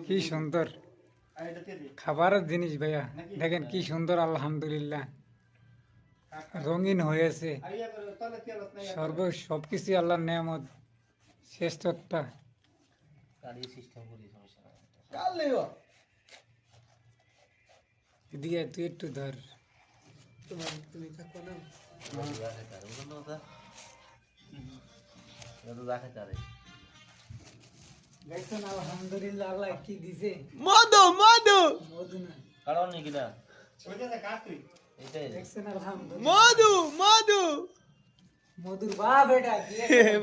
কি সুন্দর খাবারের জিনিস ভাইয়া, দেখেন কি সুন্দর, আলহামদুলিল্লাহ রঙিন হয়েছে। সবকিছু আল্লাহর নেয়ামত, শ্রেষ্ঠটা। এদিকে তুই একটু ধর। দেখছেন আলহামদুলিল্লাহ আল্লাহ কি দিছে। মধু মধু মধু না, কারণ নাকি না দেখছেন আলহামদুলিল্লাহ মধু মধু মধুর বাপ এটা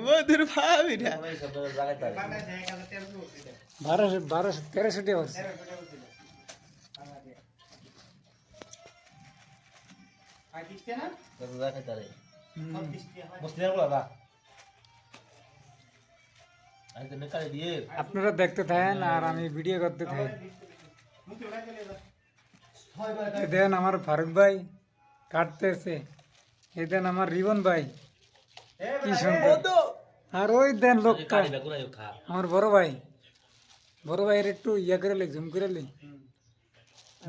মধুর ভাব এটা 1300 টাকা হচ্ছে। আপনারা দেখতে থাকেন আর আমি ভিডিও করতে থাকি। এই দেন আমার ফারুক ভাই কাটতেছে, এই দেন আমার রিবন ভাই কি সুন্দর, আর ওই দেন লোকটা আমার বড় ভাইয়ের একটু ইয়া করে লে, জুম করে লে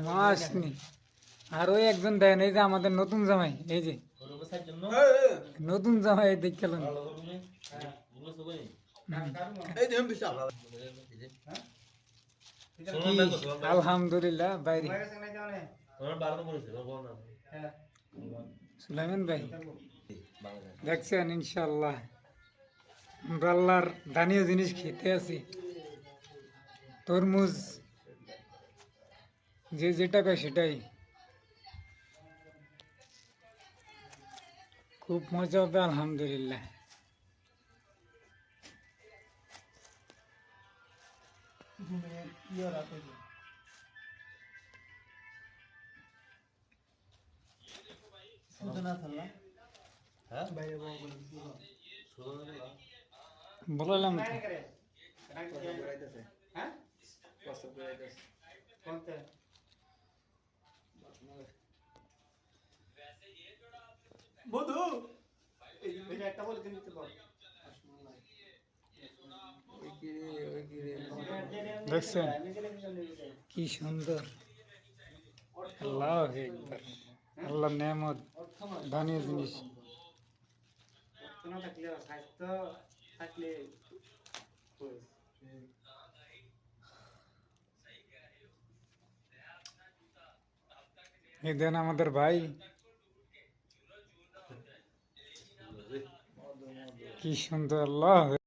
মাসনি। আর ওই একজন দেন, এই যে আমাদের নতুন জামাই, এই যে নতুন জামাই দেখে আলহামদুলিল্লাহ। বাইরে সুলাইমান ভাই দেখছেন, ইনশাল্লাহ আমরা আল্লাহর দানীয় জিনিস খেতে আছি। তরমুজ যে যেটা কয় সেটাই, খুব মজা হবে আলহামদুলিল্লাহ। বললাম মধু দেখছেন কি সুন্দর, আল্লাহ একবার, আল্লাহ নেয়ামত, দানীয় জিনিস। এই দেন আমাদের ভাই কি সুন্দর, আল্লাহ।